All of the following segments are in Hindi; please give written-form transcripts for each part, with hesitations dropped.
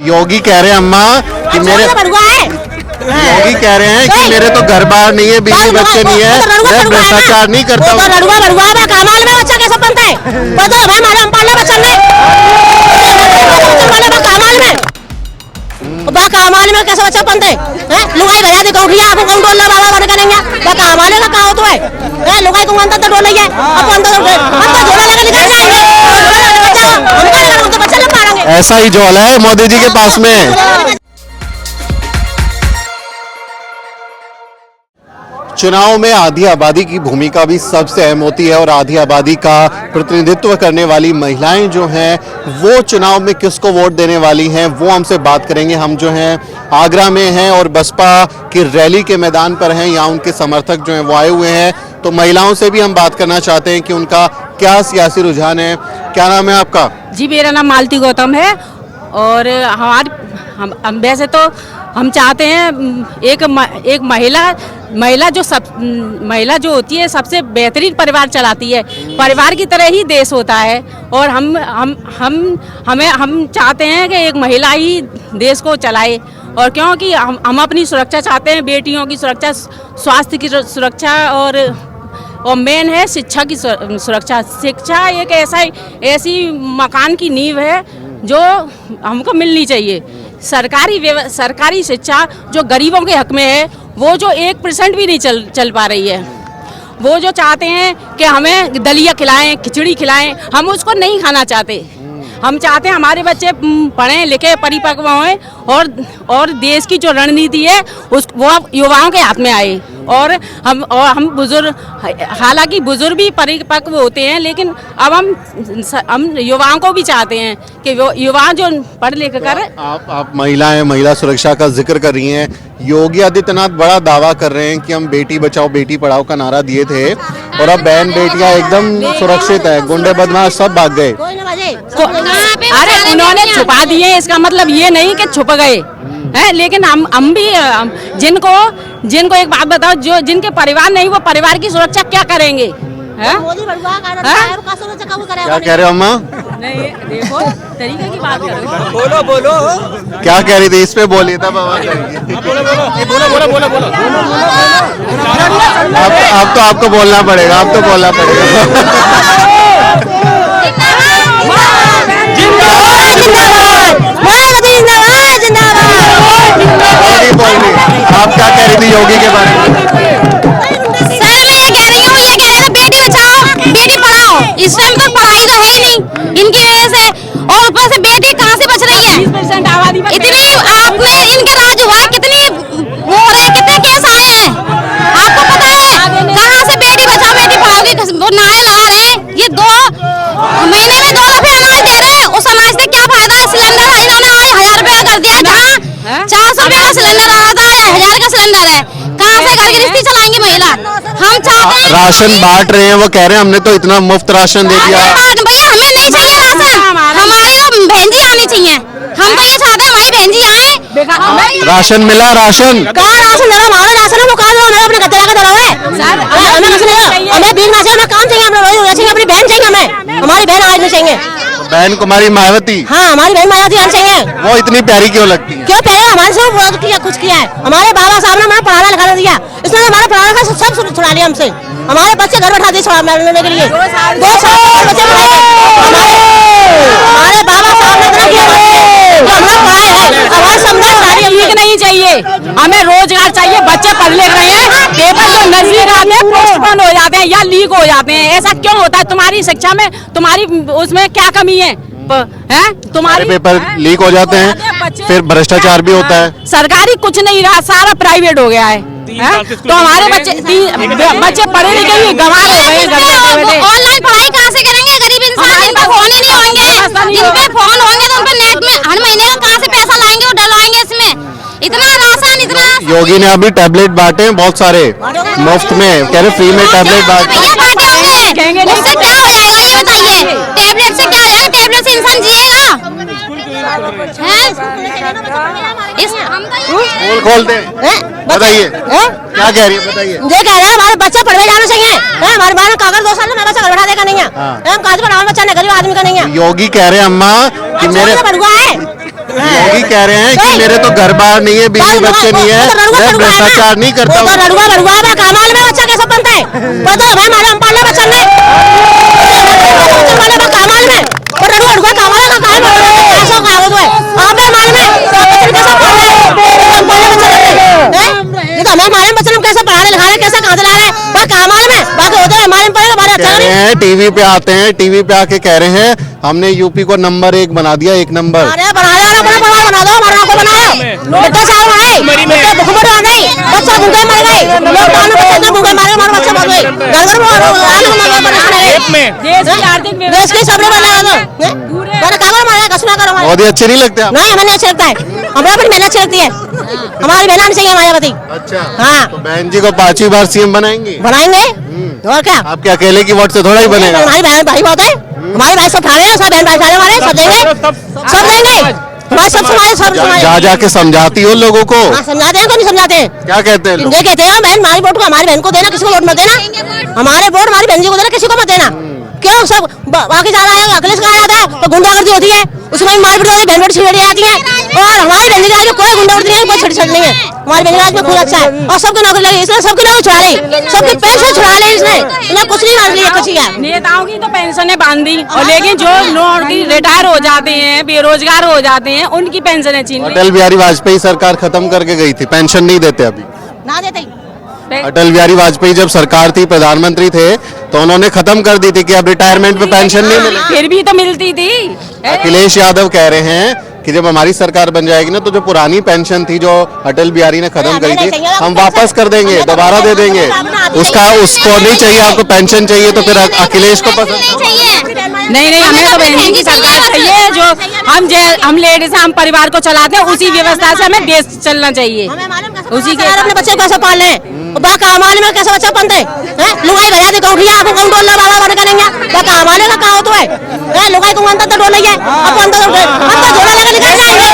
योगी कह रहे हैं अम्मा कि मेरे योगी कह रहे हैं कि मेरे तो घर बार नहीं है, बीवी बच्चे नहीं है, मैं भ्रष्टाचार नहीं करता हूँ। कमाल में बच्चा कैसे बनता है? बताओ भाई, हमारा हम पालना बच्चा नहीं कमाल में कैसे बच्चा बनते हैं? लुगाई गया देखो उठिया आपको कौन डोलना बाबा बन करेंगे कमाने का कहा तो है लुगाई को अंदर तो डोल है अपन तो झोला लेकर निकल जाएंगे, बच्चा नहीं पाएंगे। ऐसा ही झोला है मोदी जी के पास में। चुनाव में आधी आबादी की भूमिका भी सबसे अहम होती है और आधी आबादी का प्रतिनिधित्व करने वाली महिलाएं जो हैं वो चुनाव में किसको वोट देने वाली हैं वो हमसे बात करेंगे। हम जो हैं आगरा में हैं और बसपा की रैली के मैदान पर हैं, यहाँ उनके समर्थक जो हैं वो आए हुए हैं, तो महिलाओं से भी हम बात करना चाहते हैं कि उनका क्या सियासी रुझान है। क्या नाम है आपका? जी, मेरा नाम मालती गौतम है और हम वैसे तो हम चाहते हैं एक महिला जो होती है सबसे बेहतरीन परिवार चलाती है, परिवार की तरह ही देश होता है और हम चाहते हैं कि एक महिला ही देश को चलाए। और क्योंकि हम अपनी सुरक्षा चाहते हैं, बेटियों की सुरक्षा, स्वास्थ्य की सुरक्षा और मेन है शिक्षा की सुरक्षा। शिक्षा एक ऐसी मकान की नींव है जो हमको मिलनी चाहिए। सरकारी शिक्षा जो गरीबों के हक में है वो जो 1% भी नहीं चल पा रही है। वो जो चाहते हैं कि हमें दलिया खिलाएं, खिचड़ी खिलाएं, हम उसको नहीं खाना चाहते। हम चाहते हैं हमारे बच्चे पढ़ें लिखे परिपक्व हों और देश की जो रणनीति है वो युवाओं के हाथ में आए। और हम बुजुर्ग, हालांकि बुजुर्ग भी परिपक्व होते हैं, लेकिन अब हम युवाओं को भी चाहते हैं कि वो युवा जो पढ़ लिख कर। आप महिला हैं, महिला सुरक्षा का जिक्र कर रही हैं। योगी आदित्यनाथ बड़ा दावा कर रहे हैं कि हम बेटी बचाओ बेटी पढ़ाओ का नारा दिए थे और अब बहन बेटियां एकदम सुरक्षित है, गुंडे बदमाश सब भाग गए। अरे उन्होंने छुपा दिए, इसका मतलब ये नहीं कि छुप गए हैं, लेकिन हम भी जिनको एक बात बताओ, जो जिनके परिवार नहीं वो परिवार की सुरक्षा क्या करेंगे? क्या कह रहे हो अम्मा? नहीं, देखो तरीके की बात करो। बोलो क्या कह रही थी? इस पे बोलिए तब आवाज अब तो आपको बोलना पड़ेगा, अब तो बोलना पड़ेगा। आप क्या कह रही थी योगी के बारे में? सर मैं ये कह रही हूँ, ये कह रहे थे बेटी बचाओ बेटी पढ़ाओ, इस टाइम तक पढ़ाई तो है ही नहीं इनकी वजह से, और ऊपर से बेटी कहाँ से बच रही है? 20% आबादी इतनी आपने इनके राज हुआ, कितनी हो रहे, कितने केस आए हैं आपको पता है? कहाँ से बेटी बचाओ बेटी पढ़ाओ की वो नारे लगा रहे हैं। ये 2 महीने में 2 दफे अनाज दे रहे हैं, उस अनाज से क्या फायदा? सिलेंडर इन्होंने आज 1000 रुपए का कर दिया, जहाँ 400 रुपए का सिलेंडर आ रहा है, 1000 का सिलेंडर है। कहाँ से घर गृहस्थी चलाएंगी महिला? हम चाहते हैं राशन बांट रहे हैं, वो कह रहे हैं हमने तो इतना मुफ्त राशन दे दिया। भैया हमें नहीं चाहिए राशन, हमारी तो बहन जी आनी चाहिए। हम तो ये चाहते हैं हमारी बहन जी आए। राशन मिला? राशन कहाँ राशन लगा? हमारा राशन है वो कहाँ लगा? अपने गद्दे का दला है हमें कुछ नहीं, हमें बीच में हमें काम चाहिए, अपनी बहन चाहिए, हमें हमारी बहन आज नहीं चाहिए। बहन कुमारी मायावती? हाँ हमारी बहन मायावती आज चाहिए। वो इतनी प्यारी क्यों लगती है? क्यों प्यारे? हमारे से बहुत किया, कुछ किया है। हमारे बाबा साहब ने हमें पढ़ाना लिखाना दिया, इसने हमारा पढ़ाना का सब छुड़ा लिया हमसे। हमारे बच्चे घर बैठा दिए छुड़ाने के लिए। 2 साल बच्चे हमारे बाबा साहब ने ठीक नहीं चाहिए, हमें रोजगार चाहिए। बच्चे पढ़ लिख रहे हैं, पेपर जो नजदीक आते हैं पोस्टपोन हो जाते हैं या लीक हो जाते हैं। ऐसा क्यों होता है? तुम्हारी शिक्षा में, तुम्हारी उसमें क्या कमी है? तुम्हारे पेपर लीक हो जाते हैं, फिर भ्रष्टाचार भी होता है। सरकारी कुछ नहीं रहा, सारा प्राइवेट हो गया है। तो हमारे बच्चे पढ़े लिखे ही गंवार हो गए हैं। ऑनलाइन पढ़ाई कहाँ से करेंगे? गरीब इंसान, जिन पे फोन ही नहीं होंगे, जिन पे फोन होंगे तो उन पे नेट में हर महीने का कहाँ से पैसा लाएंगे और डलवाएंगे इसमें? इतना राशन, इतना योगी ने अभी टैबलेट बांटे हैं बहुत सारे मुफ्त में, कह रहे फ्री में टैबलेट बांटे। उससे क्या हो जाएगा ये बताइए? टैबलेट से क्या हो जाएगा? टैबलेट से इंसान जिएगा? खोलते बताइए क्या कह रही है? बताइए। ये कह रहे हैं हमारे बच्चे पढ़ने जाना चाहिए, हमारे बाहर कागज 2 साल में मेरा बच्चा घर बैठा देगा नहीं है, हम कागज पर बच्चा नहीं, गरीब आदमी का नहीं है। योगी कह रहे हैं अम्मा कि मेरे बढ़ुआ है, योगी कह रहे हैं कि मेरे तो घर बार नहीं है, बीवी बच्चे नहीं है, मैं भ्रष्टाचार नहीं करता हूँ। रड़ुआ रड़ुआ में कामाल में बच्चा कैसे बनता है? पता है भाई हमारे हम पालने बच्चा नहीं कामाल में और रड़ुआ रड़ुआ कामाल का काम ऐसा खाओ तो है आप मालूम है कैसा पढ़ रहे हैं ये तो हमारे बच्चे हम कैसे पढ़ा रहे लिखा रहे कैसे कहाँ से ला रहे हैं वह कामाल में बाकी होते हैं हमारे में पढ़ेगा हमारे अच्छा कह रहे हैं टीवी पे आते हैं, टीवी पे आके कह रहे हैं हमने यूपी को नंबर 1 बना दिया, 1 नंबर। अरे बनाया ना बना बना बना दो हमारा को बनाया बेटा साहब बनाए बेटा भूखे मर गए बच्चा भूखे मर गए लॉकडाउन में बच्चे भूखे मर गए हमारे बच्चे मर गए घर घर में देश के सबरे बना दो मैंने कागज मारा कसना करो हमारे मोदी अच्छे नहीं लगते आप? नहीं हमें नहीं अच्छा लगता है हमें अपनी मेहनत अच्छी लगती है हमारी मेहनत चाहिए मायावती अच्छा हाँ तो बहन जी को 5वीं बार सीएम बनाएंगे? बनाएंगे और क्या आपके अकेले की वोट से थोड़ा ही बनेगा। हमारी बहन भाई बहुत है हमारे भाई सब ठाणे हैं सब बहन भाई सारे हमारे सब देंगे सब देंगे हमारे सब समाज सब समाज जा जाके समझाती हो लोगों को? हाँ समझाते हैं तो नहीं समझाते हैं क्या कहते हैं लोग? ये कहते हैं बहन हमारी वोट को हमारी बहन को देना किसी को वोट मत देना हमारे वोट हमारी बहन जी को देना किसी को मत देना क्यों सब बाकी जाना है अखिलेश का आता है तो गुंडागर्दी होती है उसमें मारपीट होती है बहन बेटी छिड़ी आती है और हमारी बहन जी आज कोई गुंडागर्दी नहीं है कोई छेड़छाड़ नहीं है हमारी बहन आज में खूब अच्छा है और सबकी नौकरी लगी इसने सबकी नौकरी छुड़ा ली सबकी पेंशन छुड़ा ली इसने इन्हें कुछ नहीं मांग लिया कुछ ही है नेताओं की तो पेंशनें बांधी और लेकिन जो नौकरी रिटायर हो जाते हैं बेरोजगार हो जाते हैं उनकी पेंशनें छीन ली। अटल बिहारी वाजपेयी सरकार खत्म करके गई थी, पेंशन नहीं देते अभी। ना देते अटल बिहारी वाजपेयी जब सरकार थी, प्रधानमंत्री थे, तो उन्होंने खत्म कर दी थी कि अब रिटायरमेंट पे पेंशन नहीं मिलेगी। फिर भी तो मिलती थी। अखिलेश यादव कह रहे हैं कि जब हमारी सरकार बन जाएगी ना तो जो पुरानी पेंशन थी जो अटल बिहारी ने खत्म करी थी हम वापस कर देंगे, दोबारा दे देंगे। उसको नहीं चाहिए आपको पेंशन चाहिए तो फिर अखिलेश को पसंद नहीं हमें तो बहन जी की सरकार चाहिए जो हम लेडीज हम परिवार को चलाते हैं उसी व्यवस्था से हमें देश चलना चाहिए। उसी के अपने बच्चे कैसे पाल रहे हैं बाका हमारे में कैसे बच्चा बनते हैं लुगाई भैया दी कौठिया आपको कौन डोलना बाबा बन करेंगे बाका हमारे का कहा तो है लुगाई तुम अंदर डोल रही है अब अंदर झोला लेकर निकल जाएंगे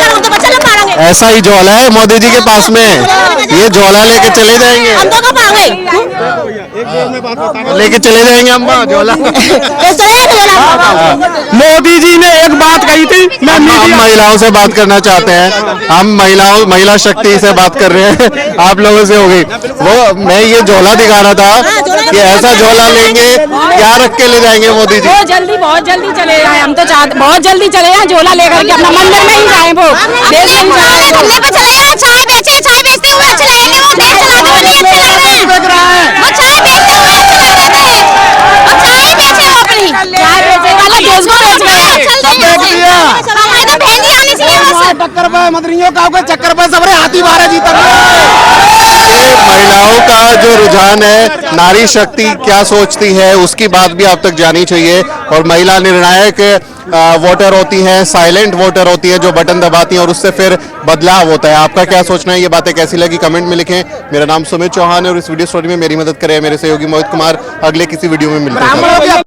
हम तो बच्चा लोग मारेंगे। ऐसा ही झोला है मोदी जी के पास में, ये झोला लेके चले जाएंगे, हम तो कब आएंगे लेके चले जाएंगे हम झोला। मोदी जी ने एक बात कही थी मैं हम महिलाओं से बात करना चाहते हैं, हम महिला शक्ति से बात कर रहे हैं, आप लोगों से हो गई वो मैं ये झोला दिखा रहा था कि ऐसा झोला लेंगे क्या रख के ले जाएंगे मोदी जी? बहुत जल्दी चले जाए हम तो चाहते बहुत जल्दी चले जाए झोला लेकर के अपना मंदिर में ही जाए वो देश में जाए धंधे पे चले जाए चाय बेचे चाय बेचते हुए अच्छे लगेंगे वो देश चलाते हुए नहीं अच्छे लग रहे हैं वो चाय बेचते हुए अच्छे लग रहे थे और चाय बेचे वो अपनी चाय बेचे वाला देश को बेच गए हमारी तो बहन जी आनी चाहिए बस चक्कर पे मदरियों का चक्कर पे सबरे हाथी मारे जीता महिलाओं का जो रुझान है, नारी शक्ति क्या सोचती है उसकी बात भी आप तक जानी चाहिए। और महिला निर्णायक वोटर होती हैं, साइलेंट वोटर होती है जो बटन दबाती हैं और उससे फिर बदलाव होता है। आपका क्या सोचना है, ये बातें कैसी लगी कमेंट में लिखें। मेरा नाम सुमित चौहान है और इस वीडियो स्टोरी में मेरी मदद करें मेरे सहयोगी मोहित कुमार। अगले किसी वीडियो में मिलते हैं।